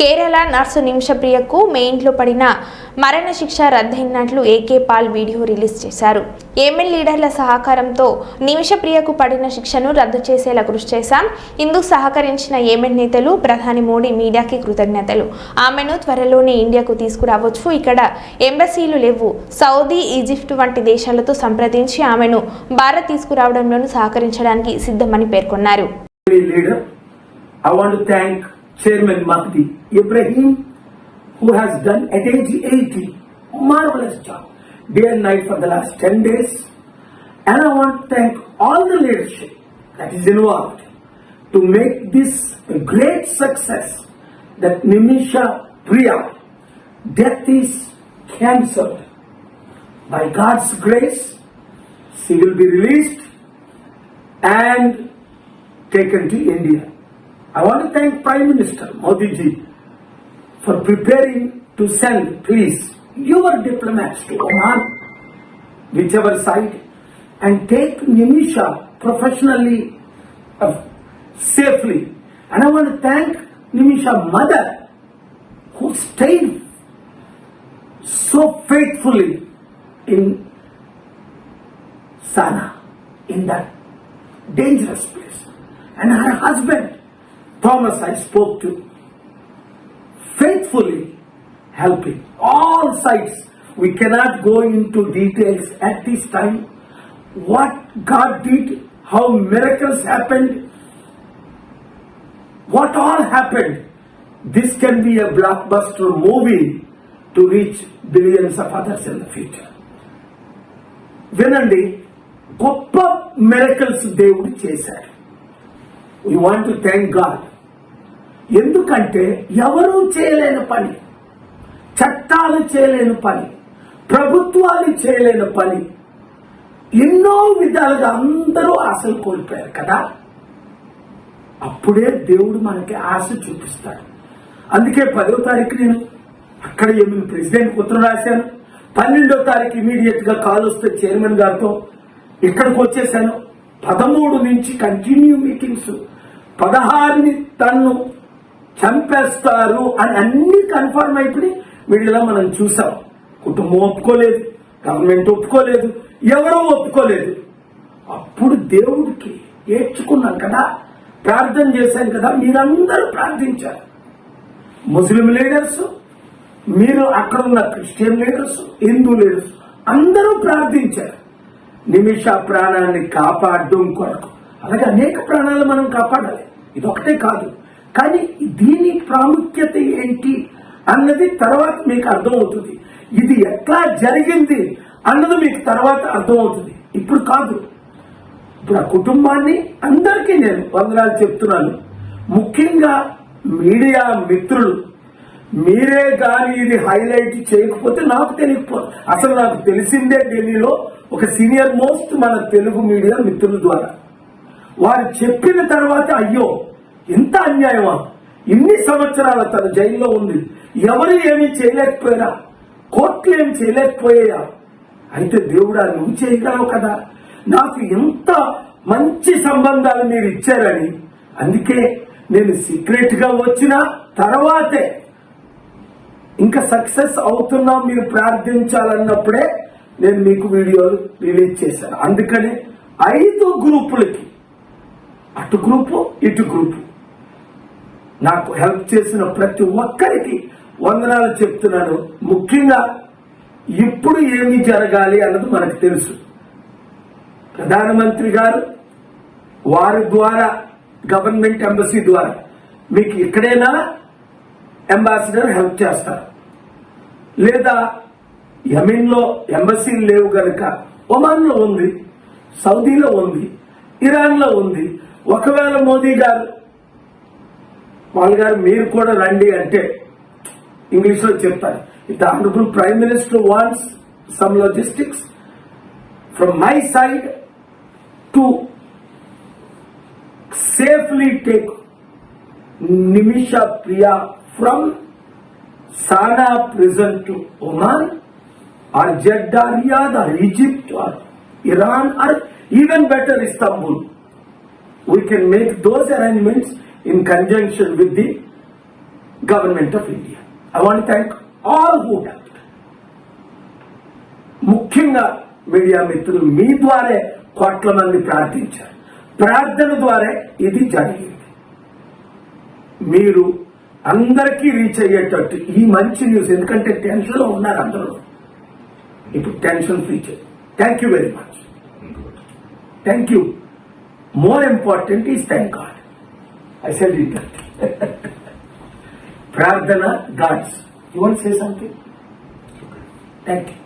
Kerala nurse నిమిషప్రియకు మెయిన్లో పడిన మరణశిక్ష రద్దయినట్లు AK Paul video release చేశారు. ఏఎంఎల్ లీడర్ల సహకారంతో నిమిషప్రియకు పడిన శిక్షను రద్దు చేసేలా కృషి చేశాం. ఇందుకు సహకరించిన ఏఎంఎల్ నేతలు, ప్రధాని మోడీ మీడియాకి కృతజ్ఞతలు. ఆమెను త్వరలోనే ఇండియాకు తీసుకురావచ్చు. ఇక్కడ ఎంబసీలు లేవు. సౌదీ, ఈజిప్ట్ వంటి దేశాలతో సంప్రదించి ఆమెను భారత్ తీసుకురావడంలోనూ సహకరించడానికి సిద్ధమని పేర్కొన్నారు. Chairman Mahdi Ibrahim, who has done at age 80 marvelous job day and night for the last 10 days, and I want to thank all the leadership that is involved to make this a great success. That Nimisha Priya death is cancelled by God's grace. She will be released and taken to India. I want to thank Prime Minister Modi ji for preparing to send, please, your diplomats to Oman, whichever side, and take Nimisha professionally, safely. And I want to thank Nimisha's mother, who stayed so faithfully in Sana, in that dangerous place, and her husband Thomas I spoke to, faithfully helping all sides. We cannot go into details at this time. What God did, how miracles happened, what all happened. This can be a blockbuster movie to reach billions of others in the future. Vinandi, goppa miracles Devudu chesaru. We want to thank God. ఎందుకంటే ఎవరూ చేయలేని పని, చట్టాలు చేయలేని పని, ప్రభుత్వాలు చేయలేని పని, ఎన్నో విధాలుగా అందరూ ఆశలు కోల్పోయారు కదా. అప్పుడే దేవుడు మనకి ఆశ చూపిస్తాడు. అందుకే 10వ తారీఖు నేను అక్కడ ప్రెసిడెంట్ ఉత్తరం రాశాను. 12వ తారీఖు ఇమీడియట్ గా కాల్ వస్తే చైర్మన్ గారితో ఇక్కడికి వచ్చేసాను. 13 నుంచి కంటిన్యూ మీటింగ్స్. 16ని తన్ను చంపేస్తారు అని అన్ని కన్ఫర్మ్ అయిపోయి మీడియాలో మనం చూసాం. కుటుంబం ఒప్పుకోలేదు, గవర్నమెంట్ ఒప్పుకోలేదు, ఎవరూ ఒప్పుకోలేదు. అప్పుడు దేవుడికి ఏడ్చుకున్నాం కదా, ప్రార్థన చేశాం కదా. మీరందరూ ప్రార్థించారు. ముస్లిం లీడర్స్, మీరు అక్కడ ఉన్న క్రిస్టియన్ లీడర్స్, హిందూ లీడర్స్ అందరూ ప్రార్థించారు నిమిష ప్రాణాన్ని కాపాడడం కొరకు. అలాగే అనేక ప్రాణాలు మనం కాపాడాలి, ఇదొకటే కాదు. కానీ దీని ప్రాముఖ్యత ఏంటి అన్నది తర్వాత మీకు అర్థమవుతుంది. ఇది ఎట్లా జరిగింది అన్నది మీకు తర్వాత అర్థమవుతుంది, ఇప్పుడు కాదు. ఇప్పుడు ఆ కుటుంబాన్ని అందరికీ నేను వందనాలు చెప్తున్నాను. ముఖ్యంగా మీడియా మిత్రులు, మీరే కానీ ఇది హైలైట్ చేయకపోతే నాకు తెలియకపోదు. అసలు నాకు తెలిసిందే ఢిల్లీలో ఒక సీనియర్ మోస్ట్ మన తెలుగు మీడియా మిత్రుల ద్వారా. వారు చెప్పిన తర్వాత అయ్యో ఎంత అన్యాయమా, ఇన్ని సంవత్సరాల తన జైల్లో ఉంది, ఎవరు ఏమీ చేయలేకపోయారా, కోర్టులు ఏమి చేయలేకపోయా, అయితే దేవుడా నువ్వు చేయగలవు కదా, నాకు ఎంత మంచి సంబంధాలు మీరు ఇచ్చారని. అందుకే నేను సీక్రెట్ గా వచ్చిన తర్వాతే ఇంకా సక్సెస్ అవుతున్నా మీరు ప్రార్థించాలన్నప్పుడే నేను మీకు వీడియోలు రిలీజ్ చేశాను. అందుకని 5 గ్రూపులకి, అటు గ్రూపు ఇటు గ్రూపు, నాకు హెల్ప్ చేసిన ప్రతి ఒక్కరికి వందనాలు చెప్తున్నాను. ముఖ్యంగా ఇప్పుడు ఏమి జరగాలి అన్నది మనకు తెలుసు. ప్రధానమంత్రి గారు వారి ద్వారా, గవర్నమెంట్ ఎంబసీ ద్వారా మీకు ఎక్కడైనా అంబాసిడర్ హెల్ప్ చేస్తారు. లేదా యెమెన్లో ఎంబసీలు లేవు గనుక ఒమాన్లో ఉంది, సౌదీలో ఉంది, ఇరాన్లో ఉంది. ఒకవేళ మోదీ గారు వాళ్ళ గారు మీరు కూడా రండి అంటే ఇంగ్లీష్ లో చెప్తారు. If the honourable prime minister wants some logistics from my side to safely take Nimisha Priya from Sanaa prison to Oman or Jeddah, Riyadh or Egypt or Iran or even better Istanbul, we can make those arrangements in conjunction with the government of India. I want thank all who help. ముఖ్యంగా media మిత్రులు మీ ద్వారే కోట్ల మంది ప్రార్థించారు. ప్రార్థన ద్వారా ఇది జరిగింది. మీరు అందరికీ రీచ్ అయ్యేటట్టు ఈ మంచి న్యూస్, ఎందుకంటే టెన్షన్ లో ఉన్నారు అందరూ, ఇప్పుడు టెన్షన్ ఫ్రీ చేయండి. Thank you very much. Thank you. More important is thank God. I sell it. ప్రార్థన gods. You want say something? Thank you.